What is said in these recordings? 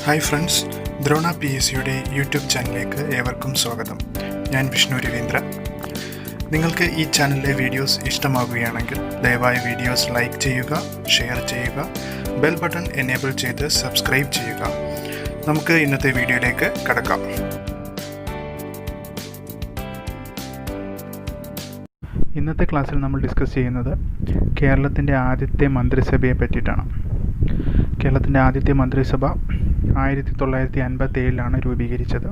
Hi friends, Drona PSCയുടെ YouTube ചാനലിലേക്ക് ഏവർക്കും സ്വാഗതം. ഞാൻ വിഷ്ണു രവീന്ദ്ര. നിങ്ങൾക്ക് ഈ ചാനലിലെ വീഡിയോസ് ഇഷ്ടമാകുകയാണെങ്കിൽ ദയവായി വീഡിയോസ് ലൈക്ക് ചെയ്യുക, ഷെയർ ചെയ്യുക, ബെൽ ബട്ടൺ എനേബിൾ ചെയ്ത് സബ്സ്ക്രൈബ് ചെയ്യുക. നമുക്ക് ഇന്നത്തെ വീഡിയോയിലേക്ക് കടക്കാം. ഇന്നത്തെ ക്ലാസ്സിൽ നമ്മൾ ഡിസ്കസ് ചെയ്യുന്നത് കേരളത്തിൻ്റെ ആദ്യത്തെ മന്ത്രിസഭയെ പറ്റിയിട്ടാണ്. കേരളത്തിൻ്റെ ആദ്യത്തെ മന്ത്രിസഭ 1957 രൂപീകരിച്ചത്.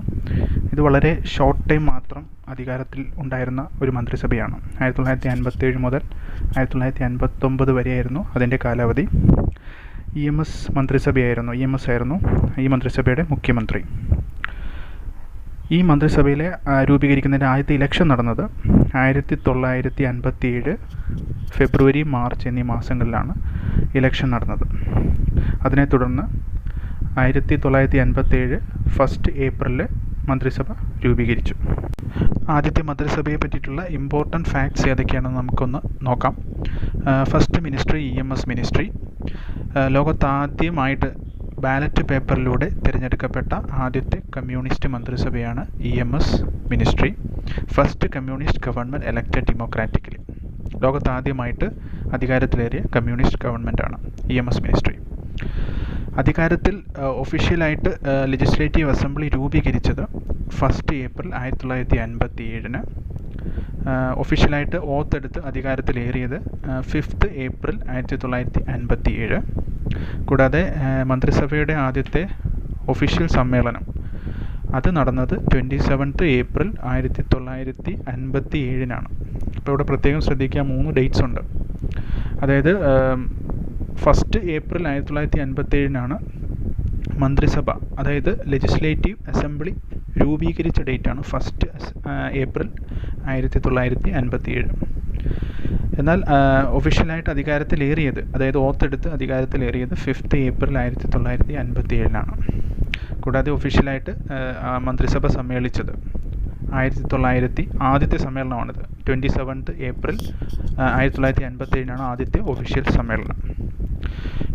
ഇത് വളരെ ഷോർട്ട് ടൈം മാത്രം അധികാരത്തിൽ ഉണ്ടായിരുന്ന ഒരു മന്ത്രിസഭയാണ്. 1957 മുതൽ 1959 വരെയായിരുന്നു അതിൻ്റെ കാലാവധി. E.M.S മന്ത്രിസഭയായിരുന്നു. E.M.S ആയിരുന്നു ഈ മന്ത്രിസഭയുടെ മുഖ്യമന്ത്രി. ഈ മന്ത്രിസഭയിലെ രൂപീകരിക്കുന്നതിൻ്റെ ആദ്യത്തെ ഇലക്ഷൻ നടന്നത് 1957 ഫെബ്രുവരി, മാർച്ച് എന്നീ മാസങ്ങളിലാണ് ഇലക്ഷൻ നടന്നത്. അതിനെ തുടർന്ന് 1957 1 ഏപ്രിലിൽ മന്ത്രിസഭ രൂപീകരിച്ചു. ആദ്യത്തെ മന്ത്രിസഭയെ പറ്റിയിട്ടുള്ള ഇമ്പോർട്ടൻറ്റ് ഫാക്ട്സ് ഏതൊക്കെയാണെന്ന് നമുക്കൊന്ന് നോക്കാം. First ministry E.M.S ministry. ലോകത്താദ്യമായിട്ട് ബാലറ്റ് പേപ്പറിലൂടെ തിരഞ്ഞെടുക്കപ്പെട്ട ആദ്യത്തെ കമ്മ്യൂണിസ്റ്റ് മന്ത്രിസഭയാണ് E.M.S ministry. First communist government elected democratically. ലോകത്താദ്യമായിട്ട് അധികാരത്തിലേറിയ കമ്മ്യൂണിസ്റ്റ് ഗവൺമെൻറ്റാണ് E.M.S മിനിസ്ട്രി. അധികാരത്തിൽ ഒഫീഷ്യലായിട്ട് ലെജിസ്ലേറ്റീവ് അസംബ്ലി രൂപീകരിച്ചത് 1 ഏപ്രിൽ 1957. ഒഫീഷ്യലായിട്ട് ഓത്തെടുത്ത് അധികാരത്തിലേറിയത് 5 ഏപ്രിൽ 1957. കൂടാതെ മന്ത്രിസഭയുടെ ആദ്യത്തെ ഒഫീഷ്യൽ സമ്മേളനം അത് നടന്നത് 27 ഏപ്രിൽ 1957. അപ്പോൾ ഇവിടെ പ്രത്യേകം ശ്രദ്ധിക്കുക, 3 ഡേറ്റ്സ് ഉണ്ട്. അതായത് 1 ഏപ്രിൽ 1957 മന്ത്രിസഭ, അതായത് ലെജിസ്ലേറ്റീവ് അസംബ്ലി രൂപീകരിച്ച ഡേറ്റാണ് 1 ഏപ്രിൽ 1957. എന്നാൽ ഒഫീഷ്യലായിട്ട് അധികാരത്തിലേറിയത്, അതായത് ഓത്തെടുത്ത് അധികാരത്തിലേറിയത് 5 ഏപ്രിൽ 1957. കൂടാതെ ഒഫീഷ്യലായിട്ട് മന്ത്രിസഭ സമ്മേളിച്ചത് ആദ്യത്തെ സമ്മേളനമാണിത്. 27 ഏപ്രിൽ 1957 ആദ്യത്തെ ഒഫീഷ്യൽ സമ്മേളനം.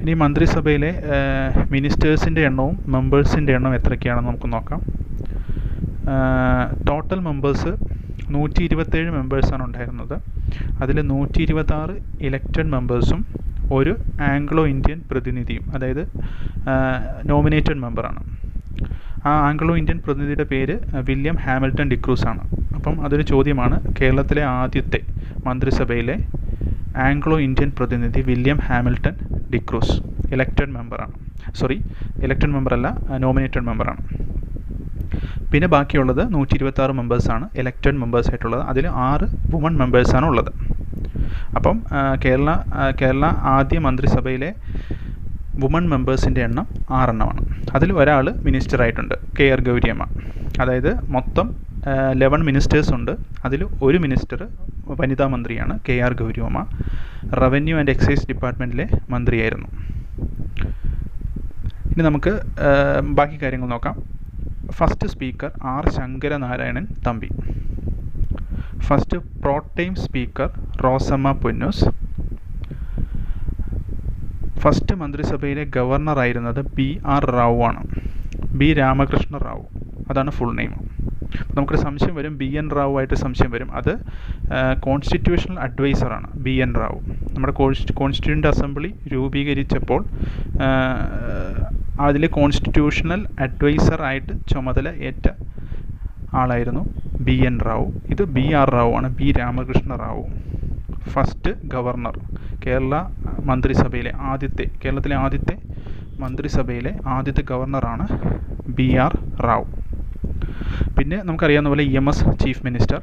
ഇനി മന്ത്രിസഭയിലെ മിനിസ്റ്റേഴ്സിൻ്റെ എണ്ണവും മെമ്പേഴ്സിൻ്റെ എണ്ണവും എത്രയൊക്കെയാണെന്ന് നമുക്ക് നോക്കാം. ടോട്ടൽ മെമ്പേഴ്സ് 127 മെമ്പേഴ്സാണ് ഉണ്ടായിരുന്നത്. അതിൽ 126 ഇലക്റ്റഡ് മെമ്പേഴ്സും ഒരു ആംഗ്ലോ ഇന്ത്യൻ പ്രതിനിധിയും, അതായത് നോമിനേറ്റഡ് മെമ്പറാണ്. ആ ആംഗ്ലോ ഇന്ത്യൻ പ്രതിനിധിയുടെ പേര് വില്യം ഹാമിൽട്ടൺ ഡിക്രൂസ് ആണ്. അപ്പം അതൊരു ചോദ്യമാണ്. കേരളത്തിലെ ആദ്യത്തെ മന്ത്രിസഭയിലെ ആംഗ്ലോ ഇന്ത്യൻ പ്രതിനിധി വില്യം ഹാമിൽട്ടൺ ഡിക്രൂസ് ഇലക്റ്റഡ് മെമ്പറാണ്. ഇലക്റ്റഡ് മെമ്പറല്ല, നോമിനേറ്റഡ് മെമ്പറാണ്. പിന്നെ ബാക്കിയുള്ളത് 126 മെമ്പേഴ്സാണ് എലക്റ്റഡ് മെമ്പേഴ്സായിട്ടുള്ളത്. അതിൽ 6 വുമൺ മെമ്പേഴ്സാണ് ഉള്ളത്. അപ്പം കേരള ആദ്യ മന്ത്രിസഭയിലെ വുമൺ മെമ്പേഴ്സിൻ്റെ എണ്ണം 6 എണ്ണമാണ്. അതിൽ ഒരാൾ മിനിസ്റ്ററായിട്ടുണ്ട്, KR ഗൗരിയമ്മ. അതായത് മൊത്തം 11 മിനിസ്റ്റേഴ്സ് ഉണ്ട്. അതിൽ ഒരു മിനിസ്റ്റർ വനിതാ മന്ത്രിയാണ്, KR ഗൗരിയമ്മ. റവന്യൂ ആൻഡ് എക്സൈസ് ഡിപ്പാർട്ട്മെൻറ്റിലെ മന്ത്രിയായിരുന്നു. ഇനി നമുക്ക് ബാക്കി കാര്യങ്ങൾ നോക്കാം. First speaker R Sankaranarayanan Thampi. First pro tem speaker Rosamma Punnoose. First മന്ത്രിസഭയിലെ ഗവർണറായിരുന്നത് BR റാവു ആണ്. B രാമകൃഷ്ണ റാവു, അതാണ് ഫുൾ നെയിം. നമുക്കൊരു സംശയം വരും, BN റാവു ആയിട്ട് സംശയം വരും. അത് കോൺസ്റ്റിറ്റ്യൂഷണൽ അഡ്വൈസറാണ് BN റാവു. നമ്മുടെ കോൺസ്റ്റിറ്റ്യൂൻ്റ് അസംബ്ലി രൂപീകരിച്ചപ്പോൾ അതിൽ കോൺസ്റ്റിറ്റ്യൂഷണൽ അഡ്വൈസറായിട്ട് ചുമതല ഏറ്റ ആളായിരുന്നു BN റാവു. ഇത് BR റാവു ആണ്, B Ramakrishna Rao. First governor, കേരളത്തിലെ ആദ്യത്തെ മന്ത്രിസഭയിലെ ആദ്യത്തെ ഗവർണറാണ് BR റാവു. പിന്നെ നമുക്കറിയാവുന്ന പോലെ E.M.S chief minister.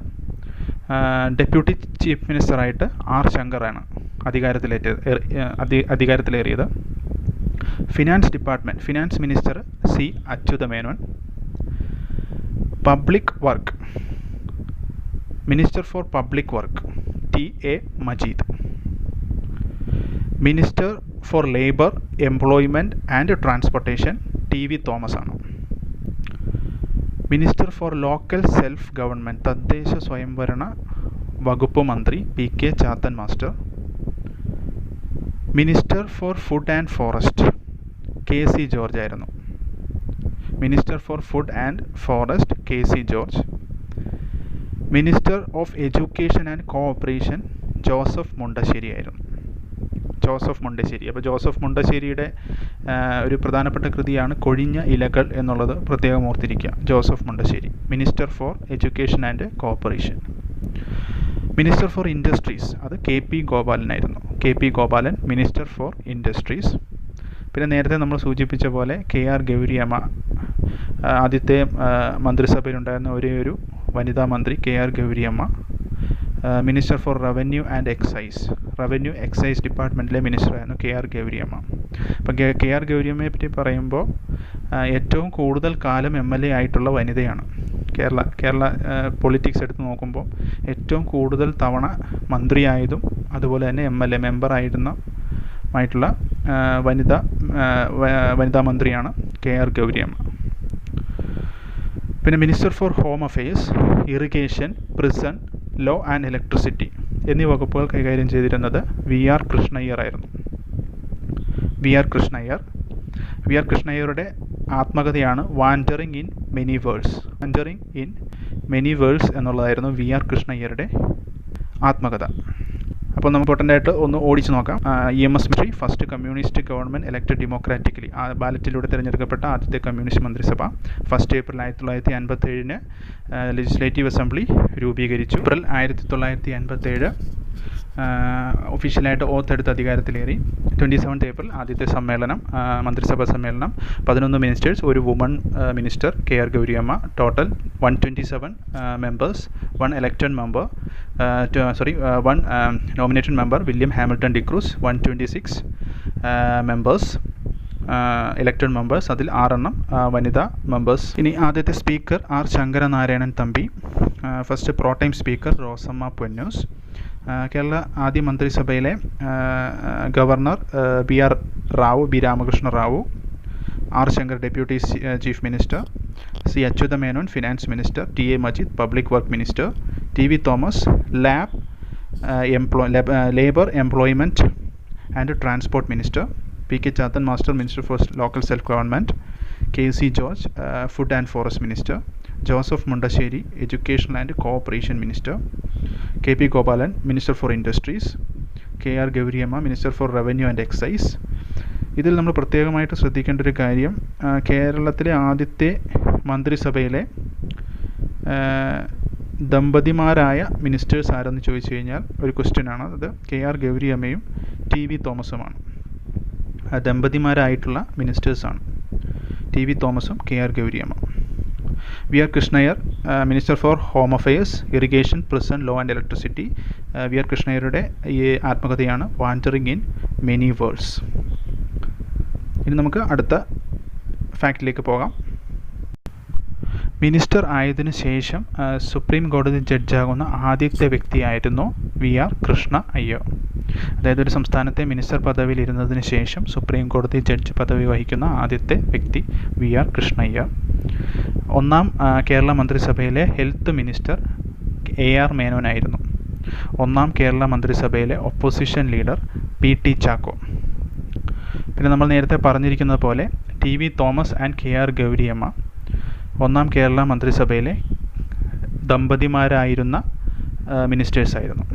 Deputy chief മിനിസ്റ്ററായിട്ട് R ശങ്കറാണ് അധികാരത്തിലേറിയത്. Finance minister C Achutha Menon. Public work minister for public work TA Majeed. Minister for labour, employment and transportation TV Thomas ആണ്. Minister for local self government, തദ്ദേശ സ്വയംഭരണ വകുപ്പ് മന്ത്രി PK Chathan master. Minister for food and forest KC George ആയിരുന്നു. Minister for food and forest KC George, minister of education and cooperation Joseph Mundassery ആയിരുന്നു. ജോസഫ് മുണ്ടശ്ശേരി. അപ്പോൾ Joseph മുണ്ടശ്ശേരിയുടെ ഒരു പ്രധാനപ്പെട്ട കൃതിയാണ് കൊഴിഞ്ഞ ഇലകൾ എന്നുള്ളത് പ്രത്യേകം ഓർത്തിരിക്കുക. Joseph Mundassery, minister for education and cooperation. Minister for industries അത് KP ഗോപാലനായിരുന്നു. KP Gopalan, minister for industries. പിന്നെ നേരത്തെ നമ്മൾ സൂചിപ്പിച്ച പോലെ KR ഗൗരിയമ്മ, ആദ്യത്തെ മന്ത്രിസഭയിലുണ്ടായിരുന്ന ഒരേ ഒരു വനിതാ മന്ത്രി KR Gowriamma, minister for revenue and excise, revenue excise ഡിപ്പാർട്ട്മെൻറ്റിലെ മിനിസ്റ്ററായിരുന്നു KR ഗൗരിയമ്മ. അപ്പം KR ഗൗരിയമ്മയെ പറ്റി പറയുമ്പോൾ ഏറ്റവും കൂടുതൽ കാലം MLA ആയിട്ടുള്ള വനിതയാണ്. കേരള പൊളിറ്റിക്സ് എടുത്ത് നോക്കുമ്പോൾ ഏറ്റവും കൂടുതൽ തവണ മന്ത്രിയായതും അതുപോലെ തന്നെ MLA മെമ്പറായിട്ടുള്ള വനിതാ മന്ത്രിയാണ് KR ഗൗരിയമ്മ. പിന്നെ minister for home affairs, irrigation, prison, law and electricity എന്നീ വകുപ്പുകൾ കൈകാര്യം ചെയ്തിരുന്നത് VR കൃഷ്ണയ്യർ ആയിരുന്നു. VR കൃഷ്ണയ്യരുടെ ആത്മകഥയാണ് വാൻഡറിങ് ഇൻ മെനി വേൾഡ്സ് എന്നുള്ളതായിരുന്നു VR കൃഷ്ണയ്യരുടെ ആത്മകഥ. അപ്പോൾ നമുക്ക് ഇമ്പോർട്ടൻ്റായിട്ട് ഒന്ന് ഓടിച്ചു നോക്കാം. E.M.S ministry, first communist government elected democratically, ബാലറ്റിലൂടെ തിരഞ്ഞെടുക്കപ്പെട്ട ആദ്യത്തെ കമ്മ്യൂണിസ്റ്റ് മന്ത്രിസഭ. 1 ഏപ്രിൽ 1957 ലെജിസ്ലേറ്റീവ് അസംബ്ലി രൂപീകരിച്ചു. ഏപ്രിൽ 1987 ഒഫീഷ്യലായിട്ട് ഓത്തെടുത്ത് അധികാരത്തിലേറി. 27 ഏപ്രിൽ ആദ്യത്തെ സമ്മേളനം, മന്ത്രിസഭാ സമ്മേളനം. 11 മിനിസ്റ്റേഴ്സ്, ഒരു woman minister KR Gowriamma. Total 127 members, 1 elected member, 1 nominated member William Hamilton D'Cruz. 126 members, elected members, അതിൽ 6 വനിതാ മെമ്പേഴ്സ്. ഇനി ആദ്യത്തെ speaker R Sankaranarayanan Thampi. First pro tem speaker Rosamma Punnoose. Kerala ആദ്യ മന്ത്രിസഭയിലെ governor B Ramakrishna Rao. R Sankar deputy chief minister. C Achutha Menon finance minister. TA Majeed public work minister. TV Thomas labour employment and transport minister. PK Chathan master minister for local self government. KC George food and forest minister. Joseph Mundassery education and cooperation minister. KP Gopalan minister for industries. KR Gowriamma minister for revenue and excise. ഇതിൽ നമ്മൾ പ്രത്യേകമായിട്ട് ശ്രദ്ധിക്കേണ്ട ഒരു കാര്യം, കേരളത്തിലെ ആദ്യത്തെ മന്ത്രിസഭയിലെ ദമ്പതിമാരായ ministers ആരെന്ന് ചോദിച്ചു കഴിഞ്ഞാൽ ഒരു ക്വസ്റ്റ്യനാണ്. അത് KR ഗൗരിയമ്മയും TV തോമസുമാണ്. ദമ്പതിമാരായിട്ടുള്ള മിനിസ്റ്റേഴ്സാണ് TV തോമസും KR Gowriamma. VR Krishna Iyer minister for home affairs, irrigation, prison, law and electricity. VR കൃഷ്ണയ്യരുടെ ഈ ആത്മകഥയാണ് വാൻഡറിങ് ഇൻ മെനി വേൾഡ്സ്. ഇനി നമുക്ക് അടുത്ത ഫാക്റ്റിലേക്ക് പോകാം. മിനിസ്റ്റർ ആയതിനു ശേഷം സുപ്രീം കോടതി ജഡ്ജാകുന്ന ആദ്യത്തെ വ്യക്തിയായിരുന്നു VR കൃഷ്ണ അയ്യർ. അതായത് ഒരു സംസ്ഥാനത്തെ മിനിസ്റ്റർ പദവിയിൽ ഇരുന്നതിന് ശേഷം സുപ്രീം കോടതി ജഡ്ജ് പദവി വഹിക്കുന്ന ആദ്യത്തെ വ്യക്തി VR കൃഷ്ണ അയ്യർ. ഒന്നാം കേരള മന്ത്രിസഭയിലെ ഹെൽത്ത് മിനിസ്റ്റർ AR മേനോനായിരുന്നു. ഒന്നാം കേരള മന്ത്രിസഭയിലെ ഒപ്പോസിഷൻ ലീഡർ PT ചാക്കോ. പിന്നെ നമ്മൾ നേരത്തെ പറഞ്ഞിരിക്കുന്നത് പോലെ TV Thomas and KR Gowriamma ഒന്നാം കേരള മന്ത്രിസഭയിലെ ദമ്പതിമാരായിരുന്ന മിനിസ്റ്റേഴ്സായിരുന്നു.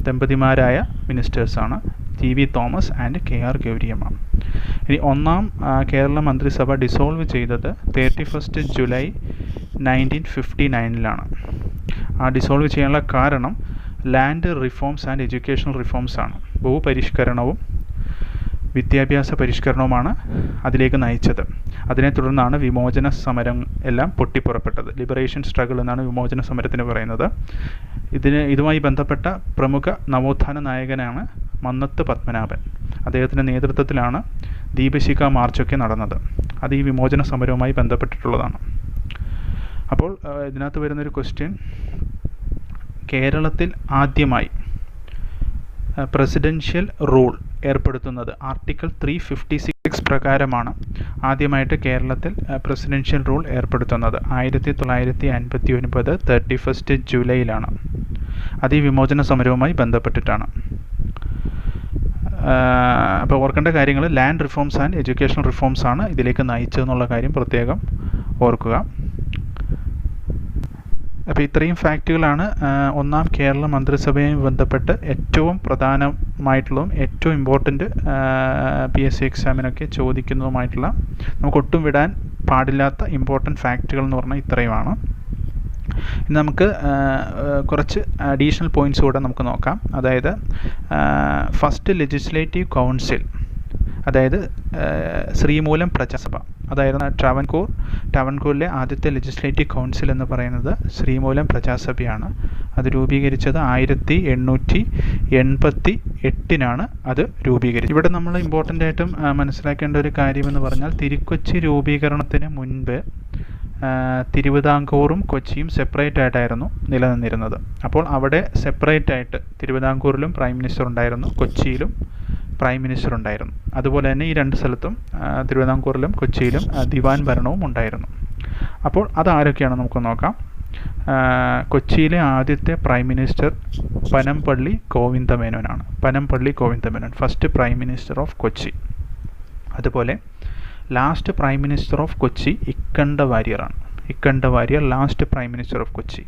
ദമ്പതിമാരായ മിനിസ്റ്റേഴ്സാണ് TV Thomas and KR Gowriamma. ഇനി ഒന്നാം കേരള മന്ത്രിസഭ ഡിസോൾവ് ചെയ്തത് 31 ജൂലൈ 1959 ആ ഡിസോൾവ് ചെയ്യാനുള്ള കാരണം ലാൻഡ് റിഫോംസ് ആൻഡ് എഡ്യൂക്കേഷണൽ റിഫോംസാണ്. ഭൂപരിഷ്കരണവും വിദ്യാഭ്യാസ പരിഷ്കരണവുമാണ് അതിലേക്ക് നയിച്ചത്. അതിനെ തുടർന്നാണ് വിമോചന സമരം എല്ലാം പൊട്ടിപ്പുറപ്പെട്ടത്. ലിബറേഷൻ സ്ട്രഗിൾ എന്നാണ് വിമോചന സമരത്തിന് പറയുന്നത്. ഇതുമായി ബന്ധപ്പെട്ട പ്രമുഖ നവോത്ഥാന നായകനാണ് മന്നത്ത് പത്മനാഭൻ. അദ്ദേഹത്തിൻ്റെ നേതൃത്വത്തിലാണ് ദീപശിഖ മാർച്ചൊക്കെ നടന്നത്. അത് ഈ വിമോചന സമരവുമായി ബന്ധപ്പെട്ടിട്ടുള്ളതാണ്. അപ്പോൾ ഇതിനകത്ത് വരുന്നൊരു ക്വസ്റ്റ്യൻ, കേരളത്തിൽ ആദ്യമായി പ്രസിഡൻഷ്യൽ റൂൾ ഏർപ്പെടുത്തുന്നത് ആർട്ടിക്കിൾ 356 പ്രകാരമാണ്. ആദ്യമായിട്ട് കേരളത്തിൽ പ്രസിഡൻഷ്യൽ റൂൾ ഏർപ്പെടുത്തുന്നത് 1959 31 ജൂലൈയിലാണ്. അത് ഈ വിമോചന സമരവുമായി ബന്ധപ്പെട്ടിട്ടാണ്. അപ്പോൾ ഓർക്കേണ്ട കാര്യങ്ങൾ land reforms and educational reforms ആണ് ഇതിലേക്ക് നയിച്ചതെന്നുള്ള കാര്യം പ്രത്യേകം ഓർക്കുക. അപ്പോൾ ഇത്രയും ഫാക്റ്റുകളാണ് ഒന്നാം കേരള മന്ത്രിസഭയുമായി ബന്ധപ്പെട്ട് ഏറ്റവും പ്രധാനമായിട്ടുള്ളതും ഏറ്റവും ഇമ്പോർട്ടൻ്റ് PSC എക്സാമിനൊക്കെ ചോദിക്കുന്നതുമായിട്ടുള്ള, നമുക്കൊട്ടും വിടാൻ പാടില്ലാത്ത ഇമ്പോർട്ടൻറ്റ് ഫാക്റ്റുകൾ എന്ന് പറഞ്ഞാൽ ഇത്രയുമാണ്. ഇനി നമുക്ക് കുറച്ച് അഡീഷണൽ പോയിൻറ്റ്സ് കൂടെ നമുക്ക് നോക്കാം. അതായത് ഫസ്റ്റ് ലെജിസ്ലേറ്റീവ് കൗൺസിൽ, അതായത് ശ്രീമൂലം പ്രജാസഭ, അതായത് ട്രാവൻകൂറിലെ ആദ്യത്തെ ലെജിസ്ലേറ്റീവ് കൗൺസിൽ എന്ന് പറയുന്നത് ശ്രീമൂലം പ്രജാസഭയാണ്. അത് രൂപീകരിച്ചത് 1888 അത് രൂപീകരിച്ചത്. ഇവിടെ നമ്മൾ ഇമ്പോർട്ടൻ്റ് ആയിട്ടും മനസ്സിലാക്കേണ്ട ഒരു കാര്യമെന്ന് പറഞ്ഞാൽ, തിരുക്കൊച്ചി രൂപീകരണത്തിന് മുൻപ് തിരുവിതാംകൂറും കൊച്ചിയും സെപ്പറേറ്റ് ആയിട്ടായിരുന്നു നിലനിന്നിരുന്നത്. അപ്പോൾ അവിടെ സെപ്പറേറ്റ് ആയിട്ട് തിരുവിതാംകൂറിലും പ്രൈം മിനിസ്റ്റർ ഉണ്ടായിരുന്നു, കൊച്ചിയിലും പ്രൈം മിനിസ്റ്റർ ഉണ്ടായിരുന്നു. അതുപോലെ തന്നെ ഈ രണ്ട് സ്ഥലത്തും തിരുവിതാംകൂറിലും കൊച്ചിയിലും ദിവാൻ ഭരണവും ഉണ്ടായിരുന്നു. അപ്പോൾ അതാരൊക്കെയാണ് നമുക്ക് നോക്കാം. കൊച്ചിയിലെ ആദ്യത്തെ പ്രൈം മിനിസ്റ്റർ പനംപള്ളി ഗോവിന്ദമേനോനാണ്. Panampilly Govinda Menon, first prime minister of Kochi. അതുപോലെ last prime minister of Kochi Ikkanda വാര്യറാണ്. Ikkanda Warrier last prime minister of Kochi.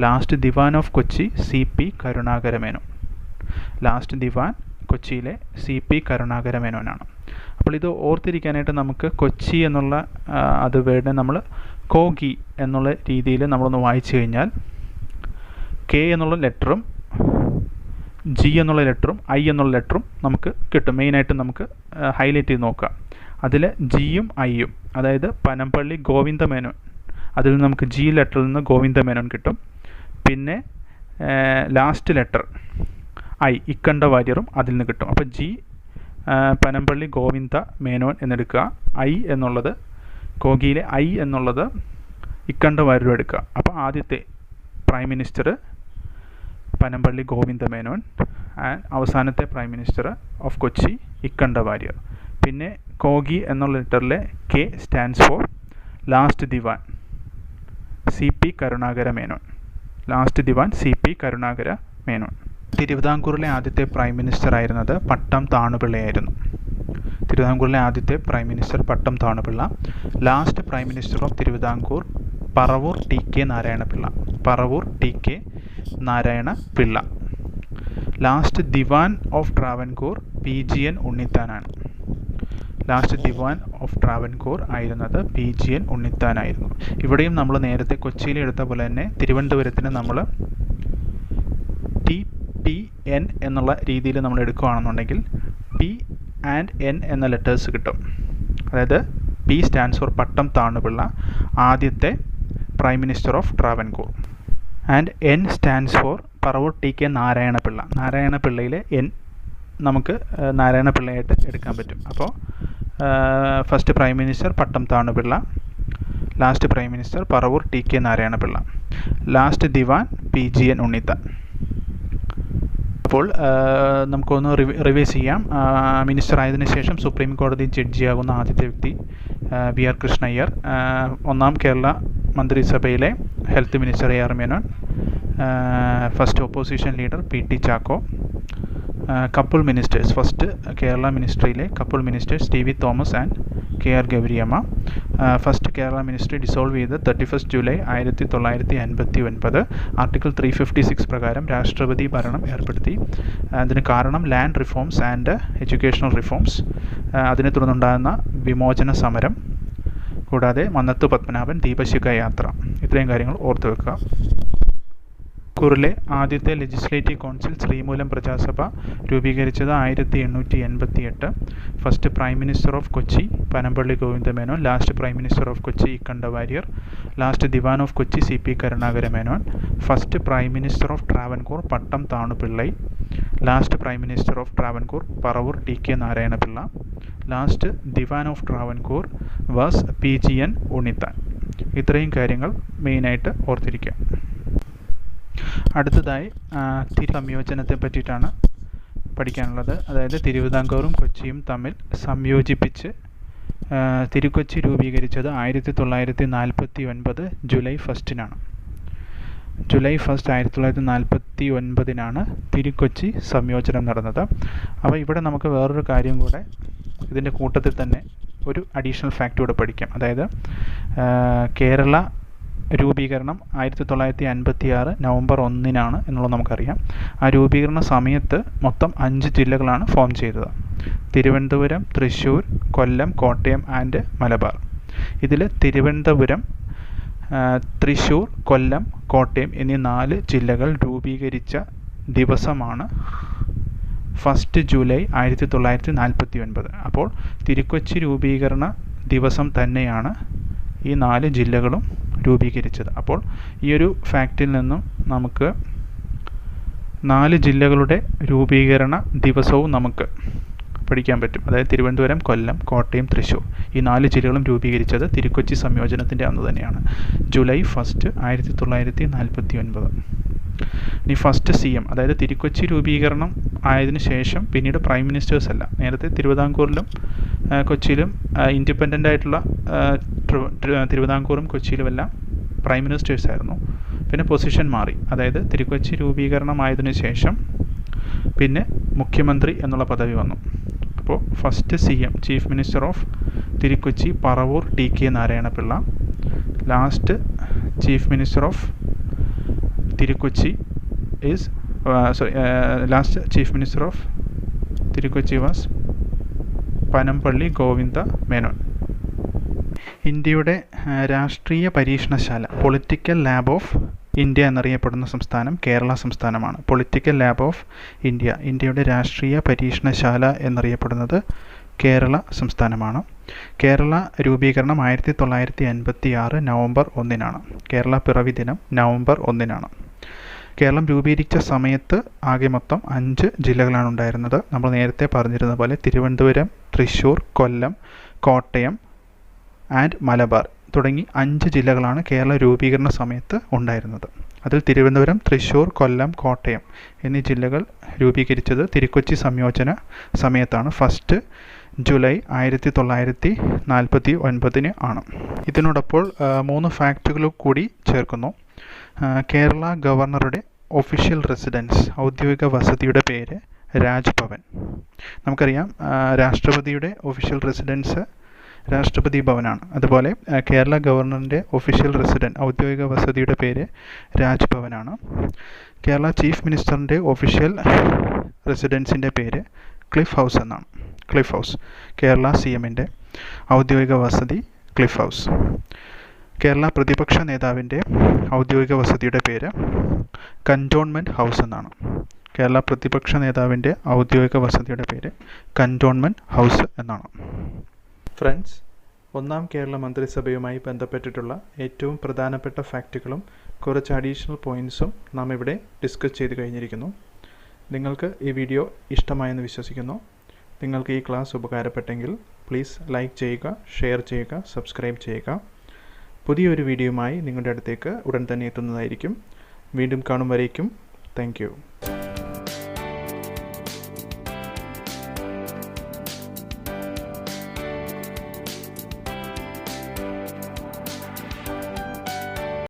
Last Diwan of Kochi CP Karunakara Menon. Last Diwan കൊച്ചിയിലെ CP കരുണാകരമേനോനാണ്. അപ്പോൾ ഇത് ഓർത്തിരിക്കാനായിട്ട് നമുക്ക് കൊച്ചി എന്നുള്ള അത് വേർഡ് നമ്മൾ കോഗി എന്നുള്ള രീതിയിൽ നമ്മളൊന്ന് വായിച്ചു കഴിഞ്ഞാൽ, K എന്നുള്ള ലെറ്ററും G എന്നുള്ള ലെറ്ററും I എന്നുള്ള ലെറ്ററും നമുക്ക് കിട്ടും. മെയിനായിട്ട് നമുക്ക് ഹൈലൈറ്റ് ചെയ്ത് നോക്കാം. അതിൽ Gയും Iയും, അതായത് പനംപള്ളി ഗോവിന്ദമേനോൻ, അതിൽ നിന്ന് നമുക്ക് G ലെറ്ററിൽ നിന്ന് ഗോവിന്ദമേനോൻ കിട്ടും. പിന്നെ ലാസ്റ്റ് ലെറ്റർ I ഇക്കണ്ട വാര്യറും അതിൽ നിന്ന് കിട്ടും. അപ്പോൾ G പനംപള്ളി ഗോവിന്ദ മേനോൻ എന്നെടുക്കുക. I എന്നുള്ളത് കോഗിയിലെ I എന്നുള്ളത് ഇക്കണ്ട വാര്യരും എടുക്കുക. അപ്പോൾ ആദ്യത്തെ prime minister Panampilly Govinda Menon, and അവസാനത്തെ prime minister of Kochi Ikkanda Warrier. പിന്നെ കോഗി എന്നുള്ള ലെറ്ററിലെ K stands for last Diwan CP Karunakara Menon. Last Diwan CP Karunakara Menon. തിരുവിതാംകൂറിലെ ആദ്യത്തെ പ്രൈം മിനിസ്റ്റർ ആയിരുന്നത് പട്ടം താണുപിള്ളയായിരുന്നു. തിരുവിതാംകൂറിലെ ആദ്യത്തെ prime minister Pattom Thanu Pillai. Last prime minister of Thiruvithamkoor Paravur TK Narayana Pillai. Paravur TK Narayana Pillai. Last Diwan of Travancore PGN ഉണ്ണിത്താനാണ്. ലാസ്റ്റ് ദിവാൻ ഓഫ് ട്രാവൻകൂർ ആയിരുന്നത് PGN ഉണ്ണിത്താനായിരുന്നു. ഇവിടെയും നമ്മൾ നേരത്തെ കൊച്ചിയിൽ എടുത്ത പോലെ തന്നെ തിരുവനന്തപുരത്തിന് നമ്മൾ TPN എന്നുള്ള രീതിയിൽ നമ്മൾ എടുക്കുകയാണെന്നുണ്ടെങ്കിൽ P ആൻഡ് N എന്ന ലെറ്റേഴ്സ് കിട്ടും. അതായത് P stands for Pattom Thanu Pillai, ആദ്യത്തെ prime minister of Travancore, and N stands for Paravur TK Narayana Pillai. നാരായണപിള്ളയിലെ N നമുക്ക് നാരായണപിള്ളയായിട്ട് എടുക്കാൻ പറ്റും. അപ്പോൾ first prime minister Pattom Thanu Pillai, last prime minister Paravur TK Narayana Pillai, last Diwan PGN Unnithan. അപ്പോൾ നമുക്കൊന്ന് റിവൈസ് ചെയ്യാം. മിനിസ്റ്റർ ആയതിനു ശേഷം സുപ്രീം കോടതി ജഡ്ജിയാകുന്ന ആദ്യത്തെ വ്യക്തി BR കൃഷ്ണയ്യർ. ഒന്നാം കേരള മന്ത്രിസഭയിലെ health minister AR Menon. First opposition leader PT Chacko. Couple ministers, first Kerala മിനിസ്ട്രിയിലെ couple ministers TV Thomas and KR Gouriamma. First Kerala ministry dissolve ചെയ്ത് 31 ജൂലൈ 1959. ആർട്ടിക്കിൾ 356 പ്രകാരം രാഷ്ട്രപതി ഭരണം ഏർപ്പെടുത്തി. അതിന് കാരണം land reforms and educational reforms, അതിനെ തുടർന്നുണ്ടാകുന്ന വിമോചന സമരം, കൂടാതെ മന്നത്തു പത്മനാഭൻ ദീപശിഖ യാത്ര. ഇത്രയും കാര്യങ്ങൾ ഓർത്തു വെക്കുക. കൂറിലെ ആദ്യത്തെ ലെജിസ്ലേറ്റീവ് കൗൺസിൽ ശ്രീമൂലം പ്രജാസഭ രൂപീകരിച്ചത് 1888. First prime minister of Kochi Panampilly Govinda Menon, last prime minister of Kochi Ikkanda Warrier, last Diwan of Kochi CP Karunakara Menon, first prime minister of Travancore Pattom Thanu Pillai, last prime minister of Travancore Paravur TK Narayana Pillai, last Diwan of Travancore was PGN Unnithan. ഇത്രയും കാര്യങ്ങൾ മെയിനായിട്ട് ഓർത്തിരിക്കുക. അടുത്തതായി സംയോജനത്തെ പറ്റിയിട്ടാണ് പഠിക്കാനുള്ളത്. അതായത് തിരുവിതാംകൂറും കൊച്ചിയും തമ്മിൽ സംയോജിപ്പിച്ച് തിരുക്കൊച്ചി രൂപീകരിച്ചത് 1949 ജൂലൈ 1. ജൂലൈ 1 1949 തിരുക്കൊച്ചി സംയോജനം നടന്നത്. അപ്പോൾ ഇവിടെ നമുക്ക് വേറൊരു കാര്യം കൂടെ ഇതിൻ്റെ കൂട്ടത്തിൽ തന്നെ ഒരു അഡീഷണൽ ഫാക്റ്റ് കൂടെ പഠിക്കാം. അതായത് കേരള രൂപീകരണം 1956 നവംബർ 1 എന്നുള്ളത് നമുക്കറിയാം. ആ രൂപീകരണ സമയത്ത് മൊത്തം 5 ജില്ലകളാണ് ഫോം ചെയ്തത്: തിരുവനന്തപുരം, തൃശ്ശൂർ, കൊല്ലം, കോട്ടയം ആൻഡ് മലബാർ. ഇതിൽ തിരുവനന്തപുരം, തൃശ്ശൂർ, കൊല്ലം, കോട്ടയം എന്നീ 4 ജില്ലകൾ രൂപീകരിച്ച ദിവസമാണ് 1 ജൂലൈ 1949. അപ്പോൾ തിരുക്കൊച്ചി രൂപീകരണ ദിവസം തന്നെയാണ് ഈ 4 ജില്ലകളും രൂപീകരിച്ചത്. അപ്പോൾ ഈ ഒരു ഫാക്റ്റിൽ നിന്നും നമുക്ക് 4 ജില്ലകളുടെ രൂപീകരണ ദിവസവും നമുക്ക് പഠിക്കാൻ പറ്റും. അതായത് തിരുവനന്തപുരം, കൊല്ലം, കോട്ടയം, തൃശ്ശൂർ ഈ 4 ജില്ലകളും രൂപീകരിച്ചത് തിരുക്കൊച്ചി സംയോജനത്തിൻ്റെ അന്ന് തന്നെയാണ്, ജൂലൈ 1, 1949. ഇനി ഫസ്റ്റ് CM, അതായത് തിരുക്കൊച്ചി രൂപീകരണം ആയതിനു ശേഷം പിന്നീട് പ്രൈം മിനിസ്റ്റേഴ്സ് അല്ല. നേരത്തെ തിരുവിതാംകൂറിലും കൊച്ചിയിലും ഇൻഡിപെൻഡൻ്റ് ആയിട്ടുള്ള തിരുവിതാംകൂറും കൊച്ചിയിലുമെല്ലാം പ്രൈം മിനിസ്റ്റേഴ്സ് ആയിരുന്നു. പിന്നെ പൊസിഷൻ മാറി. അതായത് തിരുക്കൊച്ചി രൂപീകരണമായതിനു ശേഷം പിന്നെ മുഖ്യമന്ത്രി എന്നുള്ള പദവി വന്നു. അപ്പോൾ first CM chief minister of Thirukochi Paravur TK Narayana Pillai. Last chief minister of Thirukochi is last chief minister of Thirukochi was Panampilly Govinda Menon. ഇന്ത്യയുടെ രാഷ്ട്രീയ പരീക്ഷണശാല, പൊളിറ്റിക്കൽ ലാബ് ഓഫ് ഇന്ത്യ എന്നറിയപ്പെടുന്ന സംസ്ഥാനം കേരള സംസ്ഥാനമാണ്. പൊളിറ്റിക്കൽ ലാബ് ഓഫ് ഇന്ത്യ, ഇന്ത്യയുടെ രാഷ്ട്രീയ പരീക്ഷണശാല എന്നറിയപ്പെടുന്നത് കേരള സംസ്ഥാനമാണ്. കേരള രൂപീകരണം 1956 നവംബർ 1. കേരള പിറവി ദിനം നവംബർ 1. കേരളം രൂപീകരിച്ച സമയത്ത് ആകെ മൊത്തം 5 ജില്ലകളാണ് ഉണ്ടായിരുന്നത്. നമ്മൾ നേരത്തെ പറഞ്ഞിരുന്ന പോലെ തിരുവനന്തപുരം, തൃശ്ശൂർ, കൊല്ലം, കോട്ടയം ആൻഡ് മലബാർ തുടങ്ങി 5 ജില്ലകളാണ് കേരള രൂപീകരണ സമയത്ത് ഉണ്ടായിരുന്നത്. അതിൽ തിരുവനന്തപുരം, തൃശ്ശൂർ, കൊല്ലം, കോട്ടയം എന്നീ ജില്ലകൾ രൂപീകരിച്ചത് തിരുക്കൊച്ചി സംയോജന സമയത്താണ്, 1 ജൂലൈ 1949 ആണ്. ഇതിനോടൊപ്പം 3 ഫാക്റ്റുകൾ കൂടി ചേർക്കുന്നു. കേരള ഗവർണറുടെ ഒഫീഷ്യൽ റെസിഡൻസ്, ഔദ്യോഗിക വസതിയുടെ പേര് രാജ്ഭവൻ. നമുക്കറിയാം രാഷ്ട്രപതിയുടെ ഒഫീഷ്യൽ റെസിഡൻസ് രാഷ്ട്രപതി ഭവനാണ്. അതുപോലെ കേരള ഗവർണറിൻ്റെ ഒഫീഷ്യൽ ഔദ്യോഗിക വസതിയുടെ പേര് രാജ്ഭവനാണ്. കേരള ചീഫ് മിനിസ്റ്ററിൻ്റെ ഒഫീഷ്യൽ റെസിഡൻസിൻ്റെ പേര് ക്ലിഫ് ഹൗസ് എന്നാണ്. Cliff house. കേരള CMൻ്റെ ഔദ്യോഗിക വസതി ക്ലിഫ് ഹൗസ്. കേരള പ്രതിപക്ഷ നേതാവിൻ്റെ ഔദ്യോഗിക വസതിയുടെ പേര് കൻ്റോൺമെൻറ്റ് ഹൗസ് എന്നാണ്. കേരള പ്രതിപക്ഷ നേതാവിൻ്റെ ഔദ്യോഗിക വസതിയുടെ പേര് കൻ്റോൺമെൻറ്റ് ഹൗസ് എന്നാണ്. ഫ്രണ്ട്സ്, 1ാം കേരള മന്ത്രിസഭയുമായി ബന്ധപ്പെട്ടിട്ടുള്ള ഏറ്റവും പ്രധാനപ്പെട്ട ഫാക്റ്റുകളും കുറച്ച് അഡീഷണൽ പോയിൻറ്റ്സും നാം ഇവിടെ ഡിസ്കസ് ചെയ്ത് കഴിഞ്ഞിരിക്കുന്നു. നിങ്ങൾക്ക് ഈ വീഡിയോ ഇഷ്ടമായെന്ന് വിശ്വസിക്കുന്നു. നിങ്ങൾക്ക് ഈ ക്ലാസ് ഉപകാരപ്പെട്ടെങ്കിൽ പ്ലീസ് ലൈക്ക് ചെയ്യുക, ഷെയർ ചെയ്യുക, സബ്സ്ക്രൈബ് ചെയ്യുക. പുതിയൊരു വീഡിയോയുമായി നിങ്ങളുടെ അടുത്തേക്ക് ഉടൻ തന്നെ എത്തുന്നതായിരിക്കും. വീണ്ടും കാണും വരേക്കും താങ്ക് യു.